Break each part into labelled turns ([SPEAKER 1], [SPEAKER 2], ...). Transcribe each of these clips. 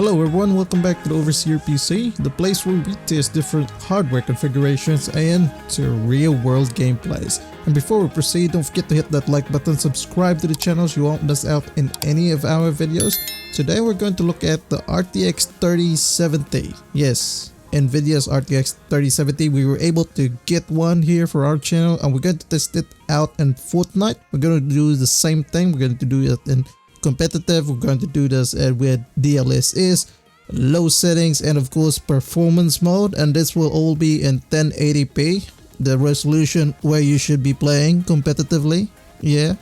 [SPEAKER 1] Hello everyone, welcome back to the Overseer PC, the place where we test different hardware configurations and to real world gameplays. And before we proceed, don't forget to hit that like button, subscribe to the channel so you won't miss out in any of our videos. Today we're going to look at the RTX 3070. Yes, Nvidia's RTX 3070. We were able to get one here for our channel and we're going to test it out in Fortnite. We're going to do the same thing. We're going to do it in competitive. We're going to do this with DLSS, low settings, and of course performance mode, and this will all be in 1080p, the resolution where you should be playing competitively. Yeah,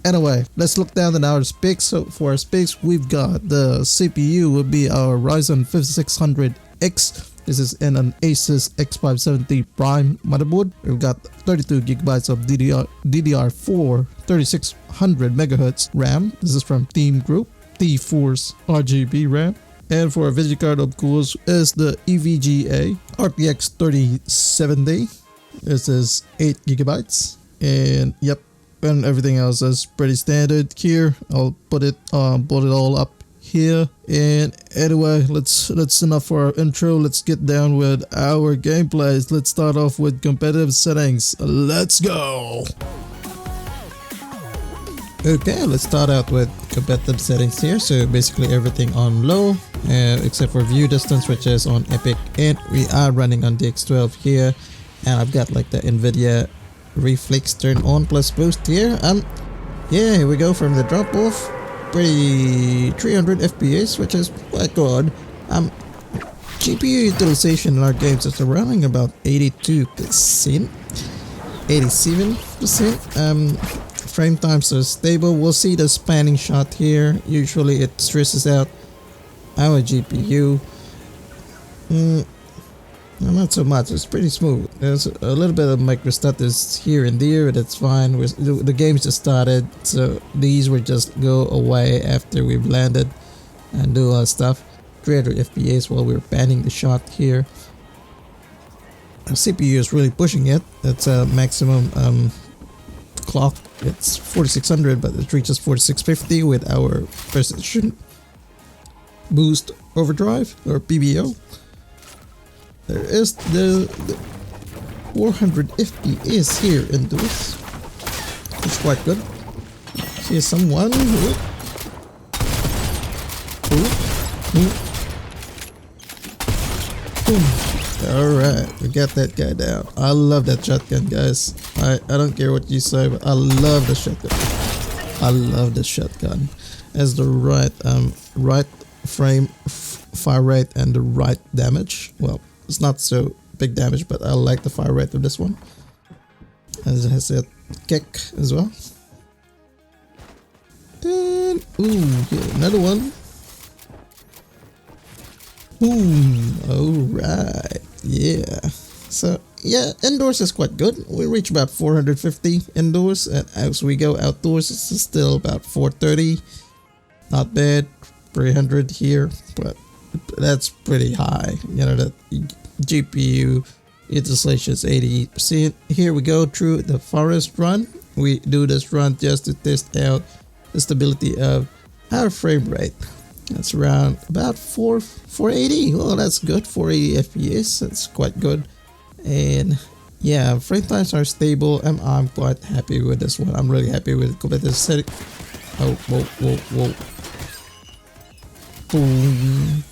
[SPEAKER 1] anyway, let's look down at our specs. So for our specs, we've got the CPU will be our Ryzen 5600X. This is in an Asus X570 Prime motherboard. We've got 32GB of DDR4 3600 MHz RAM. This is from TeamGroup. Geforce RGB RAM. And for our video card, of course, is the EVGA RTX 3070. This is 8GB. And yep, and everything else is pretty standard here. I'll put it all up here. And anyway, let's enough for our intro. Let's get down with our gameplays. Let's start off with competitive settings. Let's go. Okay, let's start out with competitive settings here. So basically everything on low, except for view distance, which is on epic, and we are running on DX12 here. And I've got like the Nvidia reflex turn on plus boost here. Yeah, here we go from the drop off. Pretty 300 FPS, which is quite good. GPU utilization in our games is around about 82%, 87%. Frame times are stable. We'll see the spanning shot here. Usually it stresses out our GPU. Not so much. It's pretty smooth. There's a little bit of micro stutters here and there. That's fine. The game's just started, so these will just go away after we've landed and do our stuff. 300 FPS while we're panning the shot here. Our CPU is really pushing it. That's a maximum clock. It's 4600, but it reaches 4650 with our precision boost overdrive or PBO. There is the 400 FPS here in this. It's quite good. See someone. Alright, we got that guy down. I love that shotgun, guys. I don't care what you say, but I love the shotgun. I love the shotgun. As the right frame fire rate and the right damage. Well, it's not so big damage, but I like the fire rate of this one. And it has a kick as well. And ooh, yeah, another one. Boom! Alright, yeah. So yeah, indoors is quite good. We reach about 450 indoors, and as we go outdoors, it's still about 430. Not bad. 300 here, but that's pretty high. You know, the GPU utilization is 80%. Here we go through the forest run. We do this run just to test out the stability of our frame rate. That's around about 480. Well, that's good. 480 FPS. That's quite good. And yeah, frame times are stable. I'm quite happy with this one. I'm really happy with competitive setting. Oh, whoa. Boom.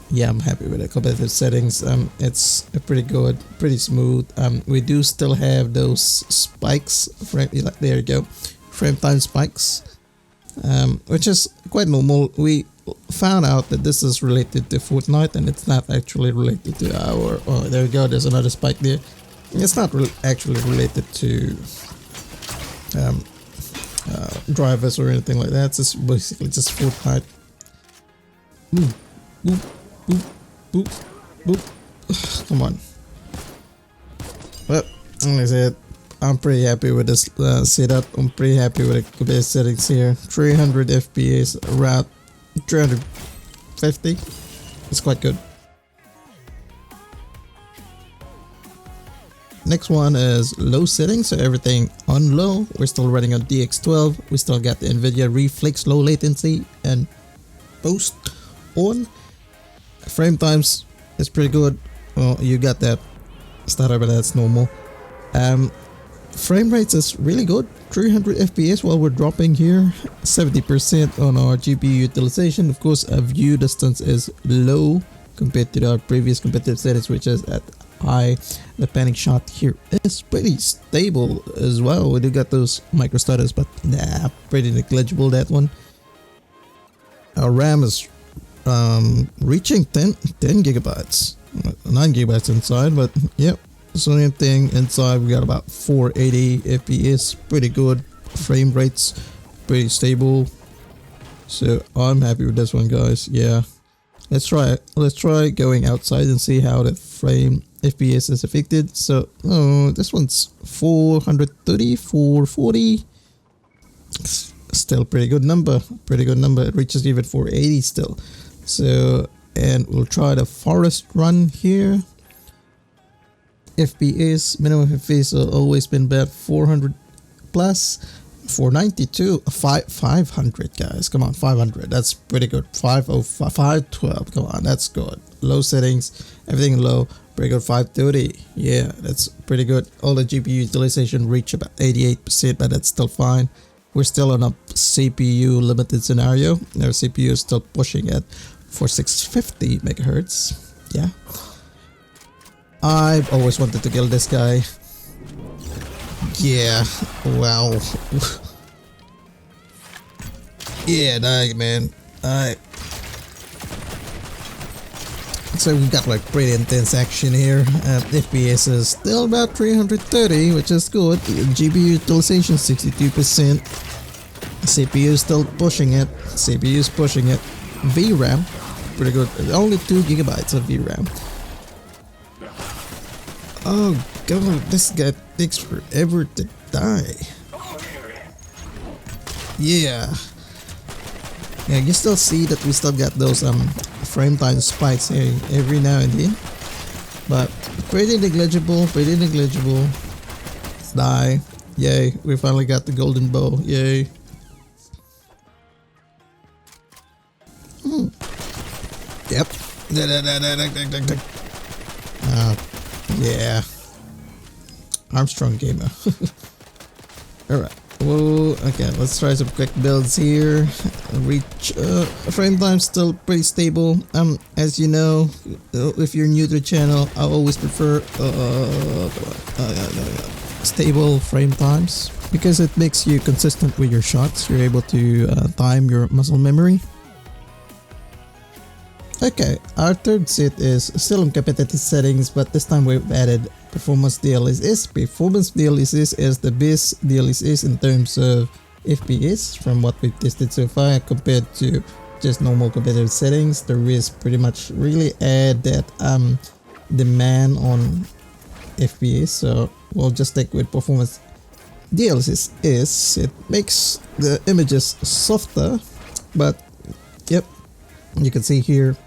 [SPEAKER 1] Yeah, I'm happy with the competitive settings. It's pretty good, pretty smooth. We do still have those spikes. There you go, frame time spikes, which is quite normal. We found out that this is related to Fortnite, and it's not actually related to our. Oh, there we go. There's another spike there. It's not actually related to drivers or anything like that. It's just basically just Fortnite. Boop, boop, boop, boop, boop. Come on. Well, like I said, I'm pretty happy with this setup. I'm pretty happy with the base settings here. 300 FPS, around 350. It's quite good. Next one is low settings, so everything on low. We're still running on DX12. We still got the Nvidia Reflex low latency and boost on. Frame times is pretty good. Well, you got that stutter, but that's normal. Frame rates is really good, 300 FPS while we're dropping here, 70% on our GPU utilization. Of course, our view distance is low compared to our previous competitive settings, which is at high. The panning shot here is pretty stable as well. We do got those micro stutters, but nah, pretty negligible, that one. Our RAM is reaching 10 gigabytes, 9 gigabytes inside, but yep. Same thing inside. We got about 480 FPS, pretty good. Frame rates pretty stable, so I'm happy with this one, guys. Yeah, let's try it. Let's try going outside and see how the frame FPS is affected. So this one's 430, 440. Still pretty good number, it reaches even 480 still. So, and we'll try the forest run here. FPS, minimum FPS always been about 400 plus, 492, 500, guys, come on, 500, that's pretty good. 512, come on, that's good. Low settings, everything low, pretty good. 530, yeah, that's pretty good. All the GPU utilization reach about 88%, but that's still fine. We're still on a CPU limited scenario. Our CPU is still pushing at 4650 megahertz. Yeah, I've always wanted to kill this guy. Yeah, wow. Yeah, die, man. So we got like pretty intense action here. FPS is still about 330, which is good. GPU utilization 62%. CPU is still pushing it. CPU is pushing it. VRAM, pretty good. Only 2 gigabytes of VRAM. Oh god, this guy takes forever to die. Yeah. Yeah, you still see that we still got those frame time spikes here every now and then, but pretty negligible, Die. Yay, we finally got the golden bow. Yay. Yep. Yeah. Armstrong gamer. Alright. Whoa, okay, let's try some quick builds here. Reach frame time still pretty stable. As you know, if you're new to the channel, I always prefer stable frame times because it makes you consistent with your shots. You're able to time your muscle memory. Okay, our third set is still in competitive settings, but this time we've added performance DLSS. Performance DLSS is the best DLSS in terms of FPS from what we've tested so far compared to just normal competitive settings. The RIS pretty much really add that demand on FPS, so we'll just stick with performance DLSS. It makes the images softer, but yep, you can see here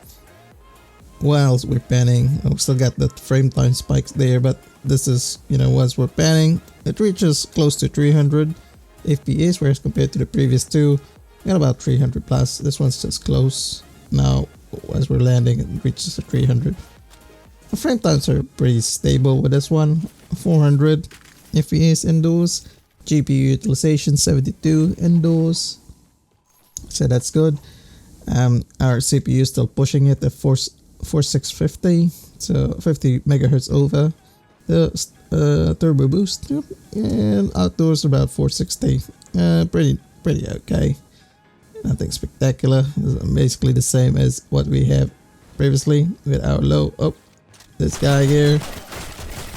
[SPEAKER 1] whilst we're panning, we still got that frame time spikes there, but this is, you know, once we're panning, it reaches close to 300 FPS, whereas compared to the previous two, we got about 300 plus. This one's just close. Now, as we're landing, it reaches 300. The frame times are pretty stable with this one, 400 FPS indoors, GPU utilization 72 indoors, so that's good. Our CPU is still pushing it at 4650, so 50 megahertz over the turbo boost. Yep. And outdoors about 460. Pretty okay, nothing spectacular. Basically the same as what we have previously with our low. Oh, this guy here,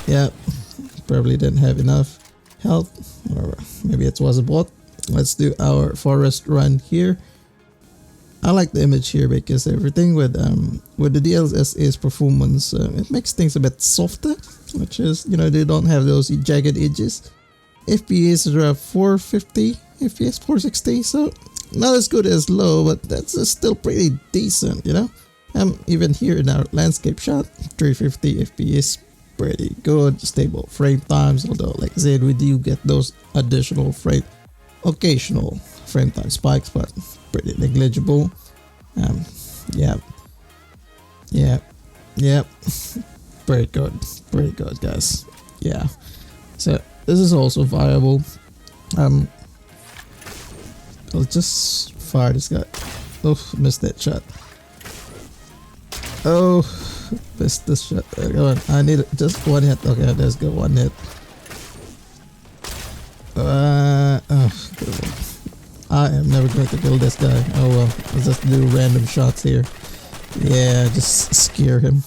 [SPEAKER 1] yeah, probably didn't have enough health, or maybe it was a bot. Let's do our forest run here. I like the image here because everything with the DLSS performance, it makes things a bit softer, which is, you know, they don't have those jagged edges. FPS is around 450, FPS 460, so not as good as low, but that's still pretty decent, you know. Even here in our landscape shot, 350 FPS, pretty good. Stable frame times, although like I said, we do get those additional occasional frame time spikes, but pretty negligible. Yeah. Yeah. Yeah. Pretty good. Pretty good, guys. Yeah. So this is also viable. I'll just fire this guy. Oh, missed that shot. Oh, missed this shot. Go on. I need just one hit. Okay, let's go one hit. Oh, good. I am never going to kill this guy. Oh well, let's just do random shots here. Yeah, just scare him.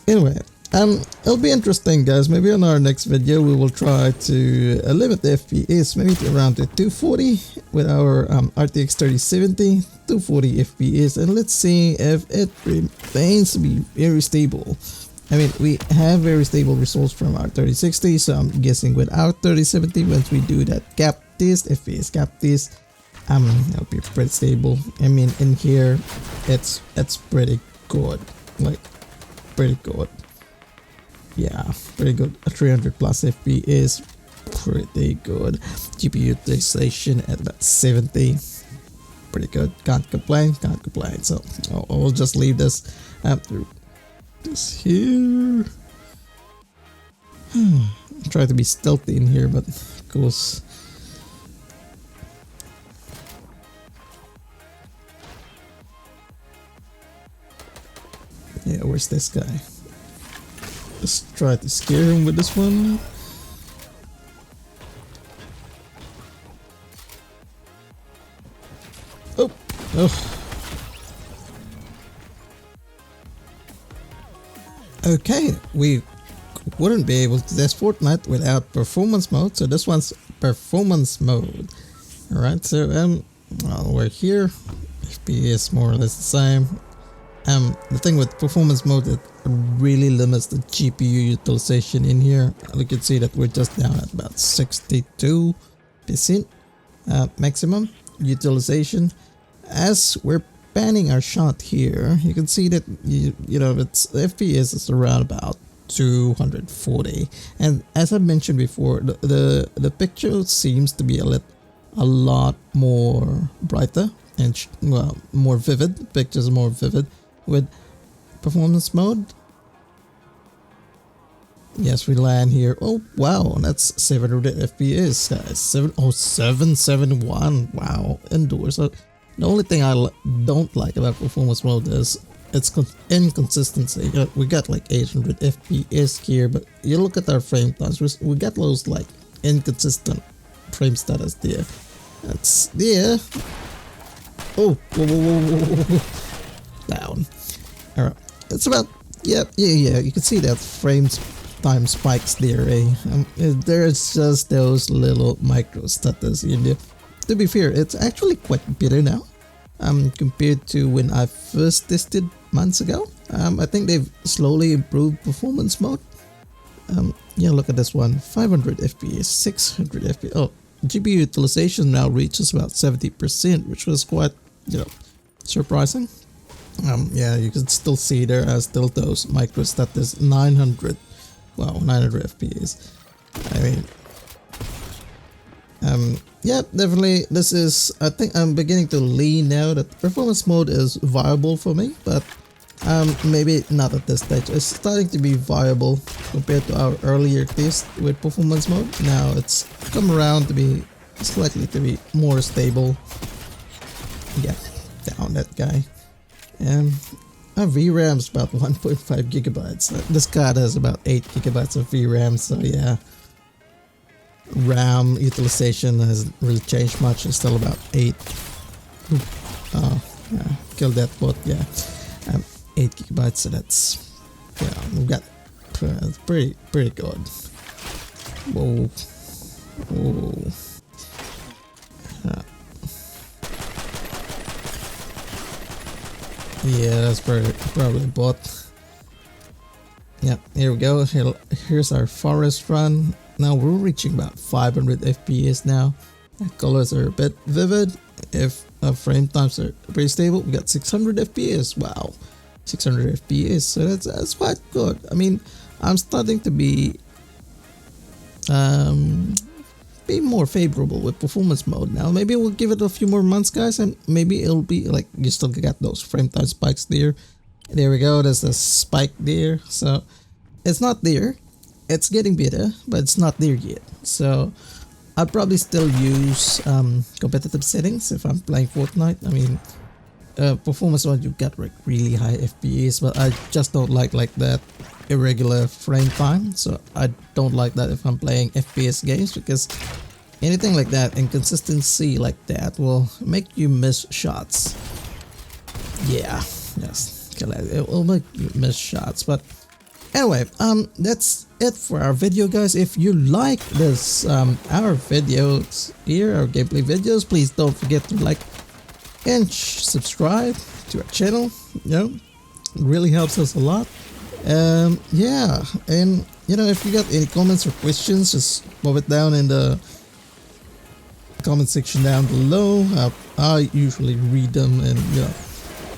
[SPEAKER 1] Anyway, it'll be interesting, guys. Maybe on our next video we will try to limit the FPS maybe to around to 240 with our RTX 3070, 240 FPS, and let's see if it remains to be very stable. I mean, we have very stable results from our 3060, so I'm guessing with our 3070, once we do that gap test, FPS gap test, it'll be pretty stable. I mean, in here, it's pretty good, like pretty good. Yeah, pretty good. A 300 plus FPS, pretty good. GPU utilization at about 70, pretty good. Can't complain, can't complain. So I'll just leave this after this here. Try to be stealthy in here, but of course. Yeah, where's this guy? Let's try to scare him with this one. Oh, oh. Okay, we wouldn't be able to test Fortnite without performance mode, so this one's performance mode. Alright, so well, we're here. FPS more or less the same. The thing with performance mode, it really limits the GPU utilization in here. You can see that we're just down at about 62% maximum utilization. As we're panning our shot here, you can see that you know its FPS is around about 240, and as I mentioned before, the picture seems to be a lot more brighter and well, more vivid. The pictures are more vivid with performance mode. Yes, we land here. Oh wow, that's 700 FPS, guys. 771. Wow, indoors. So the only thing I don't like about performance mode is its inconsistency. We got like 800 FPS here, but you look at our frame times, we got those like inconsistent frame status there. That's there. Oh, whoa, whoa, whoa, whoa, whoa. Down. All right, it's about yeah. You can see that frames time spikes there. There's just those little micro stutters in there. To be fair, it's actually quite better now compared to when I first tested months ago. I think they've slowly improved performance mode. Yeah, look at this one, 500 FPS, 600 FPS. Oh, GPU utilization now reaches about 70%, which was quite, surprising. Yeah, you can still see there are still those micro stutters. 900, wow, 900 FPS. I mean, yeah, definitely this is, I think I'm beginning to lean now that performance mode is viable for me, but maybe not at this stage. It's starting to be viable compared to our earlier test with performance mode. Now it's come around to be slightly to be more stable. Yeah, down that guy. And our VRAM is about 1.5 gigabytes. This card has about 8 gigabytes of VRAM, so yeah. RAM utilization hasn't really changed much. It's still about 8. Oh, yeah, killed that bot. Yeah, 8 gigabytes. So that's, yeah, we've got pretty good. Whoa, whoa. Yeah, that's probably a bot. Yeah, here we go. Here's our forest run. Now we're reaching about 500 FPS now. The colors are a bit vivid. If frame times are pretty stable, we got 600 FPS. Wow, 600 FPS. So that's quite good. I mean, I'm starting to be be more favorable with performance mode now. Maybe we'll give it a few more months, guys, and maybe it'll be like you still got those frame time spikes there. There we go, there's a spike there. So it's not there. It's getting better, but it's not there yet. So I'd probably still use competitive settings if I'm playing Fortnite. I mean, performance mode, you've got like really high FPS, but I just don't like that irregular frame time. So I don't like that if I'm playing FPS games, because anything like that, inconsistency like that, will make you miss shots. Yeah, yes, it will make you miss shots. But anyway, that's it for our video, guys. If you like this our videos here, our gameplay videos, please don't forget to like and subscribe to our channel. You know, it really helps us a lot. Yeah, and you know, if you got any comments or questions, just pop it down in the comment section down below. I usually read them, and you know,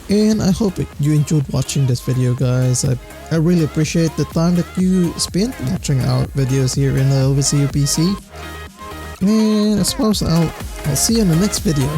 [SPEAKER 1] and I hope you enjoyed watching this video, guys. I really appreciate the time that you spent watching our videos here in the Overseer PC, and I suppose I'll see you in the next video.